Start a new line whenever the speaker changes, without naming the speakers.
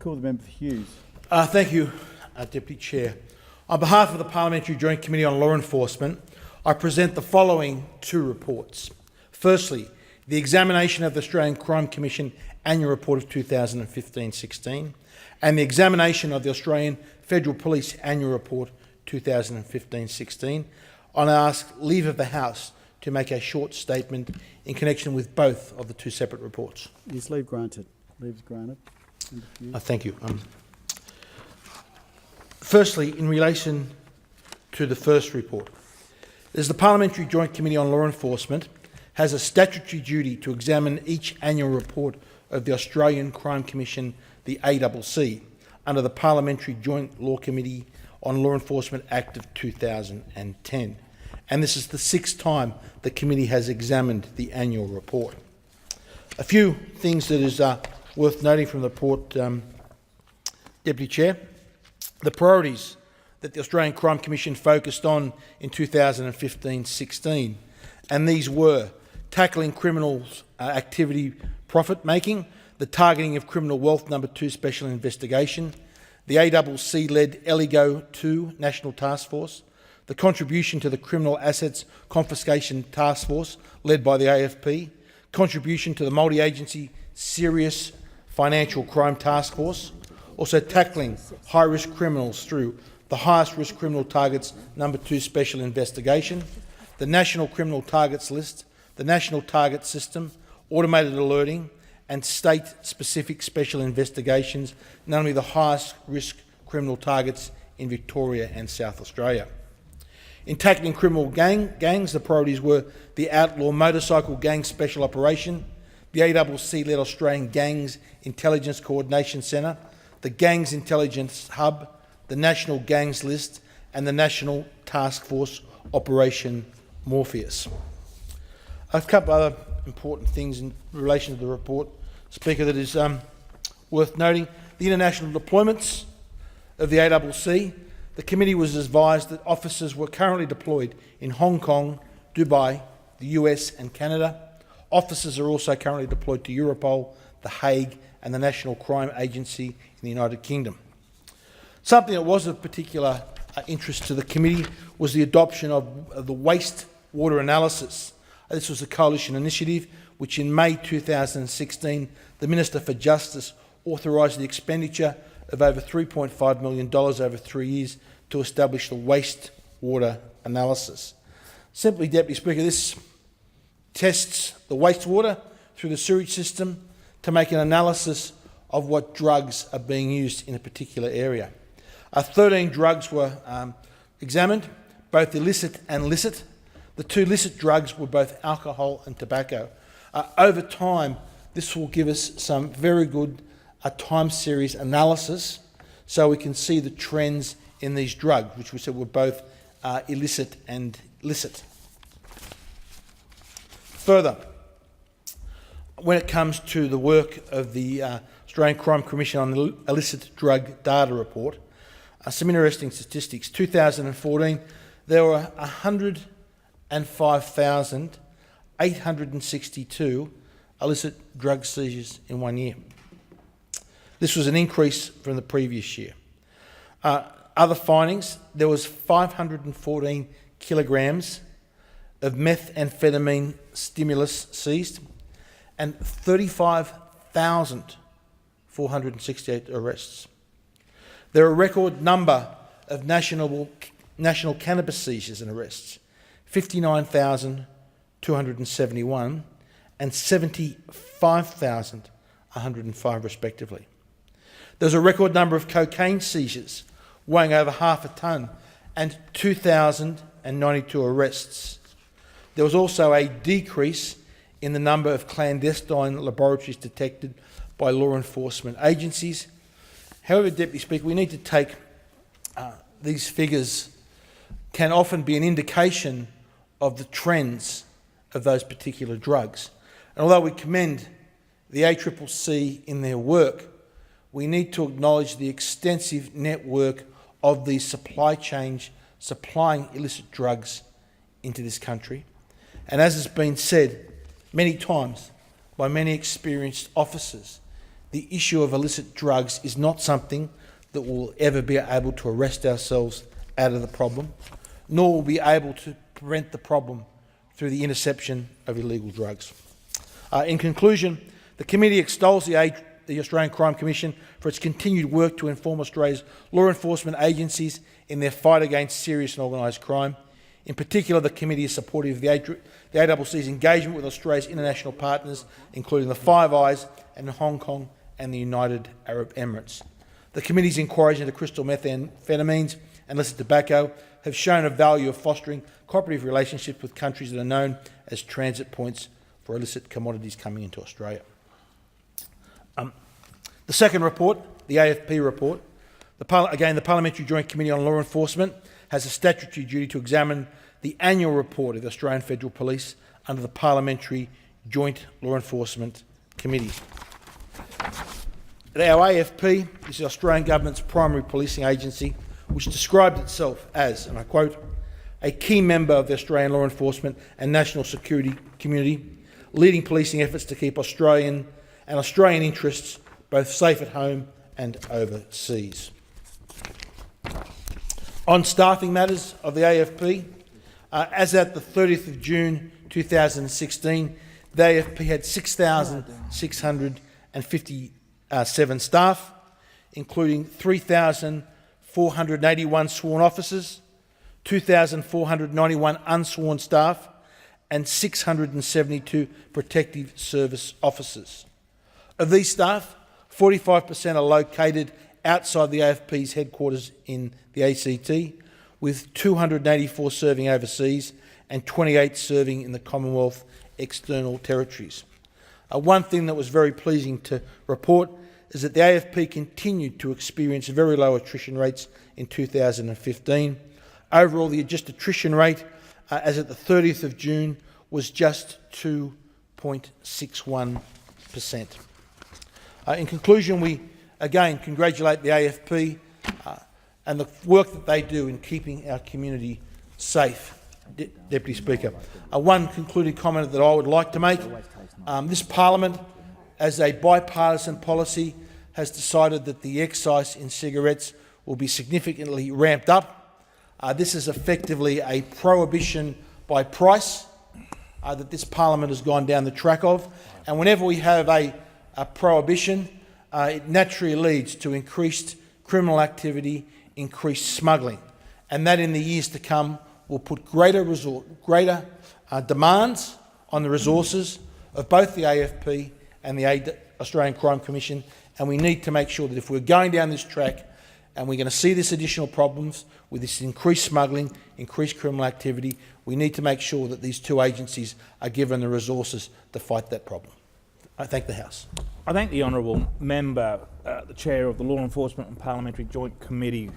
call the member for Hughes.
Thank you, Deputy Chair. On behalf of the Parliamentary Joint Committee on Law Enforcement, I present the following two reports. Firstly, the examination of the Australian Crime Commission Annual Report of 2015-16 and the examination of the Australian Federal Police Annual Report 2015-16. I ask leave of the House to make a short statement in connection with both of the two separate reports.
Is leave granted? Leave is granted.
Thank you. Firstly, in relation to the first report, as the Parliamentary Joint Committee on Law Enforcement has a statutory duty to examine each annual report of the Australian Crime Commission, the ACC, under the Parliamentary Joint Law Committee on Law Enforcement Act of 2010. And this is the sixth time the committee has examined the annual report. A few things that is worth noting from the report, Deputy Chair. The priorities that the Australian Crime Commission focused on in 2015-16, and these were tackling criminals' activity profit-making, the targeting of criminal wealth number 2 special investigation, the ACC-led Eligo 2 National Taskforce, the contribution to the Criminal Assets Confiscation Taskforce led by the AFP, contribution to the multi-agency Serious Financial Crime Taskforce, also tackling high-risk criminals through the Highest Risk Criminal Targets number 2 Special Investigation, the National Criminal Targets List, the National Target System, automated alerting, and state-specific special investigations, namely the highest risk criminal targets in Victoria and South Australia. In tackling criminal gangs, the priorities were the Outlaw Motorcycle Gang Special Operation, the ACC-led Australian Gangs Intelligence Coordination Centre, the Gangs Intelligence Hub, the National Gangs List, and the National Task Force Operation Morpheus. A couple other important things in relation to the report, Speaker, that is worth noting. The international deployments of the ACC. The committee was advised that officers were currently deployed in Hong Kong, Dubai, the US and Canada. Officers are also currently deployed to Europol, The Hague and the National Crime Agency in the United Kingdom. Something that was of particular interest to the committee was the adoption of the wastewater analysis. This was a coalition initiative which in May 2016 the Minister for Justice authorised the expenditure of over $3.5 million over 3 years to establish the wastewater analysis. Simply, Deputy Speaker, this tests the wastewater through the sewage system to make an analysis of what drugs are being used in a particular area. 13 drugs were examined, both illicit and licit. The two licit drugs were both alcohol and tobacco. Over time, this will give us some very good time series analysis so we can see the trends in these drugs, which we said were both illicit and licit. Further, when it comes to the work of the Australian Crime Commission on the Illicit Drug Data Report, some interesting statistics. 2014, there were 105,862 illicit drug seizures in 1 year. This was an increase from the previous year. Other findings, there was 514 kilograms of methamphetamine stimulus seized and 35,468 arrests. There are a record number of national cannabis seizures and arrests, 59,271 and 75,105 respectively. There's a record number of cocaine seizures weighing over half a tonne and 2,092 arrests. There was also a decrease in the number of clandestine laboratories detected by law enforcement agencies. However, Deputy Speaker, we need to take these figures can often be an indication of the trends of those particular drugs. And although we commend the ACCC in their work, we need to acknowledge the extensive network of these supply chains supplying illicit drugs into this country. And as has been said many times by many experienced officers, the the issue of illicit drugs is not something that we'll ever be able to arrest ourselves out of the problem, nor will be able to prevent the problem through the interception of illegal drugs. In conclusion, the committee extols the Australian Crime Commission for its continued work to inform Australia's law enforcement agencies in their fight against serious and organised crime. In particular, the committee is supportive of the ACC's engagement with Australia's international partners, including the Five Eyes and Hong Kong and the United Arab Emirates. The committee's inquiries into crystal methamphetamines and illicit tobacco have shown a value of fostering cooperative relationships with countries that are known as transit points for illicit commodities coming into Australia. The second report, the AFP report, the Parliamentary Joint Committee on Law Enforcement has a statutory duty to examine the annual report of the Australian Federal Police under the Parliamentary Joint Law Enforcement Committee. Our AFP is the Australian Government's primary policing agency, which described itself as, and I quote, a key member of the Australian law enforcement and national security community, leading policing efforts to keep Australian interests both safe at home and overseas. On staffing matters of the AFP, as at the 30th of June 2016, the AFP had 6,657 staff, including 3,481 sworn officers, 2,491 unsworn staff, and 672 protective service officers. Of these staff, 45% are located outside the AFP's headquarters in the ACT, with 284 serving overseas and 28 serving in the Commonwealth external territories. One thing that was very pleasing to report is that the AFP continued to experience very low attrition rates in 2015. Overall, the adjusted attrition rate as at the 30th of June was just 2.61%. In conclusion, we again congratulate the AFP and the work that they do in keeping our community safe. Deputy Speaker, one concluding comment that I would like to make. This Parliament, as a bipartisan policy, has decided that the excise in cigarettes will be significantly ramped up. This is effectively a prohibition by price that this Parliament has gone down the track of. And whenever we have a prohibition, it naturally leads to increased criminal activity, increased smuggling. And that in the years to come will put greater demands on the resources of both the AFP and the Australian Crime Commission. And we need to make sure that if we're going down this track and we're going to see this additional problems with this increased smuggling, increased criminal activity, we need to make sure that these two agencies are given the resources to fight that problem. I thank the House.
I thank the honourable member, the Chair of the Law Enforcement and Parliamentary Joint Committee,